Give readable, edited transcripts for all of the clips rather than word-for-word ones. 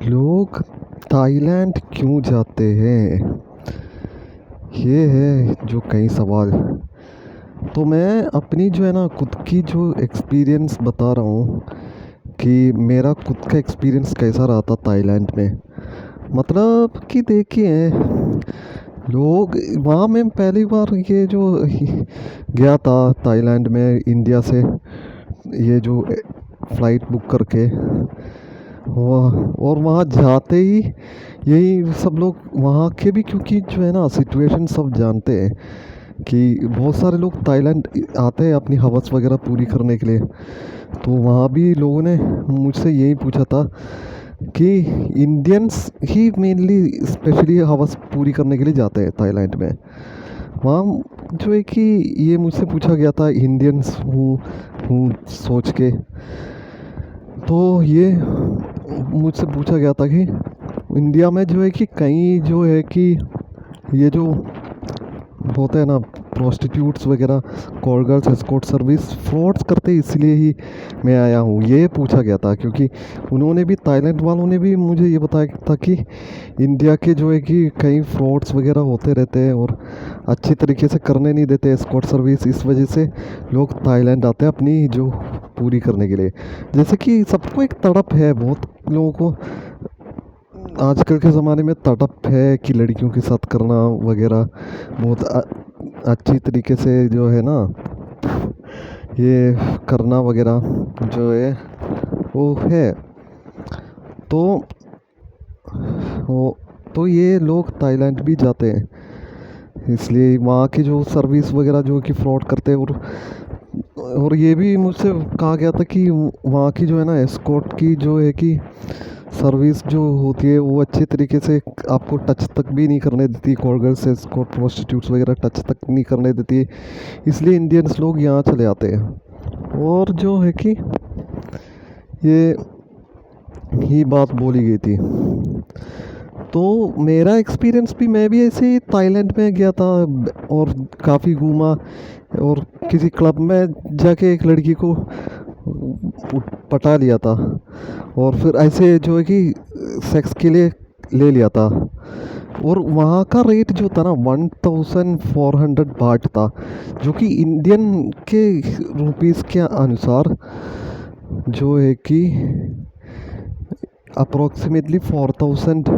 लोग थाईलैंड क्यों जाते हैं? ये है जो कई सवाल। तो मैं अपनी जो है ना खुद की जो एक्सपीरियंस बता रहा हूँ कि मेरा खुद का एक्सपीरियंस कैसा रहा था थाईलैंड में। मतलब कि देखिए, लोग वहाँ मैं पहली बार ये जो गया था थाईलैंड में इंडिया से, ये जो फ़्लाइट बुक करके वहाँ, और वहाँ जाते ही यही सब लोग वहाँ के भी, क्योंकि जो है ना सिचुएशन सब जानते हैं कि बहुत सारे लोग थाईलैंड आते हैं अपनी हवस वगैरह पूरी करने के लिए। तो वहाँ भी लोगों ने मुझसे यही पूछा था कि इंडियंस ही मेनली स्पेशली हवस पूरी करने के लिए जाते हैं थाईलैंड में। वहाँ जो है कि ये मुझसे पूछा गया था इंडियंस हूँ सोच के। तो ये मुझसे पूछा गया था कि इंडिया में जो है कि कई जो है कि ये जो होते हैं ना प्रोस्टिट्यूट्स वगैरह, call girls, escort service frauds करते इसलिए ही मैं आया हूँ, ये पूछा गया था। क्योंकि उन्होंने भी, थाईलैंड वालों ने भी मुझे ये बताया था कि इंडिया के जो है कि कई फ्रॉड्स वगैरह होते रहते हैं और अच्छी तरीके से करने नहीं देते एस्कॉर्ट सर्विस। इस वजह से लोग थाईलैंड आते हैं अपनी जो पूरी करने के लिए। जैसे कि सबको एक तड़प है, बहुत लोगों को आजकल के ज़माने में तड़प है कि लड़कियों के साथ करना वगैरह, बहुत अच्छी तरीके से जो है ना ये करना वगैरह जो है वो है। तो वो तो ये लोग थाईलैंड भी जाते हैं, इसलिए वहाँ की जो सर्विस वगैरह जो कि फ्रॉड करते हैं। और ये भी मुझसे कहा गया था कि वहाँ की जो है ना एस्कॉर्ट की जो है कि सर्विस जो होती है वो अच्छे तरीके से आपको टच तक भी नहीं करने देती, कॉल गर्ल्स, एस्कॉर्ट, प्रोस्टिट्यूट्स वगैरह टच तक नहीं करने देती। इसलिए इंडियंस लोग यहाँ चले आते हैं। और जो है कि ये ही बात बोली गई थी। तो मेरा एक्सपीरियंस भी, मैं भी ऐसे ही थाईलैंड में गया था और काफ़ी घूमा, और किसी क्लब में जाके एक लड़की को पटा लिया था, और फिर ऐसे जो है कि सेक्स के लिए ले लिया था। और वहाँ का रेट जो था ना 1400 बाट था, जो कि इंडियन के रुपीस के अनुसार जो है कि अप्रोक्सीमेटली 4000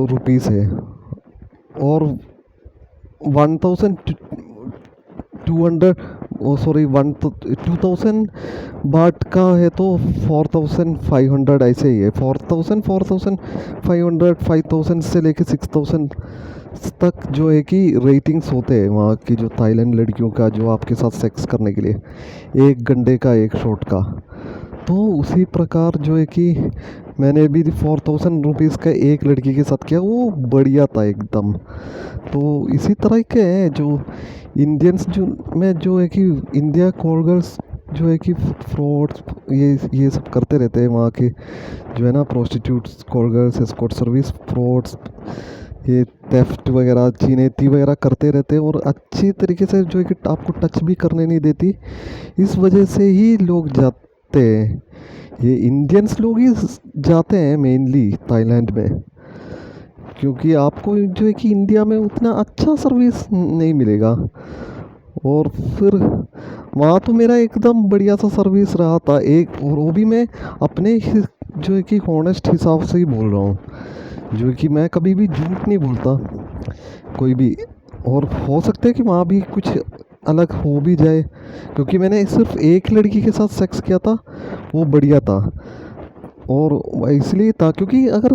रुपीस है। और 1200, सॉरी, 2000 बाट का है तो 4500 ऐसे ही है। 4000, 4500, 5000 से लेके 6000 तक जो है कि रेटिंग्स होते हैं वहाँ की जो थाईलैंड लड़कियों का, जो आपके साथ सेक्स करने के लिए, एक घंटे का, एक शॉट का। तो उसी प्रकार जो है कि मैंने भी 4000 रुपीज़ का एक लड़की के साथ किया, वो बढ़िया था एकदम। तो इसी तरह के हैं जो इंडियंस जो में जो है कि इंडिया कॉल गर्ल्स जो है कि फ्रॉड्स ये सब करते रहते हैं वहाँ के, जो है ना prostitutes, call girls, escort service frauds, ये थेफ्ट वगैरह, चीनेती वगैरह करते रहते हैं, और अच्छी तरीके से जो है कि आपको टच भी करने नहीं देती। इस वजह से ही लोग जाते हैं, ये इंडियंस लोग ही जाते हैं मेनली थाईलैंड में। क्योंकि आपको जो है कि इंडिया में उतना अच्छा सर्विस नहीं मिलेगा। और फिर वहाँ तो मेरा एकदम बढ़िया सा सर्विस रहा था, एक, और वो भी मैं अपने जो है कि हॉनेस्ट हिसाब से ही बोल रहा हूँ, जो है कि मैं कभी भी झूठ नहीं बोलता कोई भी। और हो सकता है कि वहाँ भी कुछ अलग हो भी जाए, क्योंकि मैंने सिर्फ एक लड़की के साथ सेक्स किया था, वो बढ़िया था। और इसलिए था क्योंकि अगर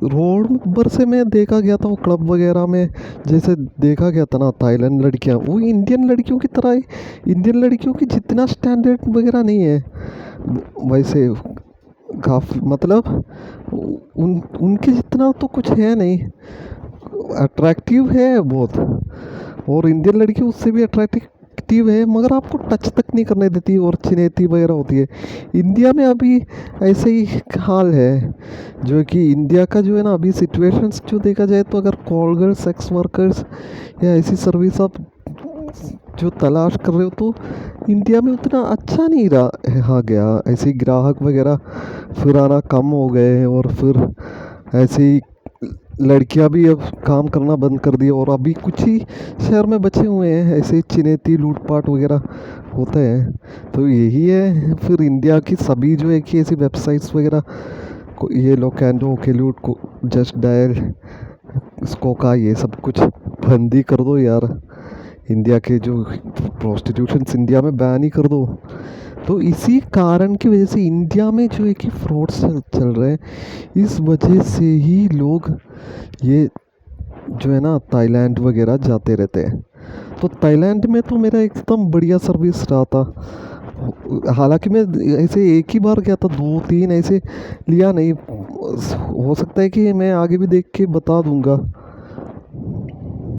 रोड पर से मैं देखा गया था वो क्लब वगैरह में, जैसे देखा गया था ना थाईलैंड लड़कियां, वो इंडियन लड़कियों की तरह ही, इंडियन लड़कियों की जितना स्टैंडर्ड वगैरह नहीं है वैसे, काफ़ी मतलब उनके जितना तो कुछ है नहीं, अट्रैक्टिव है बहुत। और इंडियन लड़की उससे भी अट्रैक्टिव है, मगर आपको टच तक नहीं करने देती और चिनेती वगैरह होती है। इंडिया में अभी ऐसे ही हाल है, जो कि इंडिया का जो है ना अभी सिचुएशंस जो देखा जाए, तो अगर कॉल गर्ल्स, सेक्स वर्कर्स या ऐसी सर्विस आप जो तलाश कर रहे हो तो इंडिया में उतना अच्छा नहीं रहा गया, ऐसे ही ग्राहक वगैरह फिर आना कम हो गए, और फिर ऐसे ही लड़कियां भी अब काम करना बंद कर दिए, और अभी कुछ ही शहर में बचे हुए हैं ऐसे चिनेती लूटपाट वगैरह होते हैं। तो यही है, फिर इंडिया की सभी जो है कि ऐसी वेबसाइट्स वगैरह को ये लोकेंडो ओकेलूट को जस्ट डायल इसको का ये सब कुछ बंद ही कर दो यार। इंडिया के जो प्रोस्टिट्यूशंस इंडिया में बैन ही कर दो। तो इसी कारण की वजह से इंडिया में जो है कि फ्रॉड्स चल रहे हैं, इस वजह से ही लोग ये जो है ना थाईलैंड वगैरह जाते रहते हैं। तो थाईलैंड में तो मेरा एकदम बढ़िया सर्विस रहा था। हालांकि मैं ऐसे एक ही बार गया था, दो तीन ऐसे लिया नहीं। हो सकता है कि मैं आगे भी देख के बता दूंगा।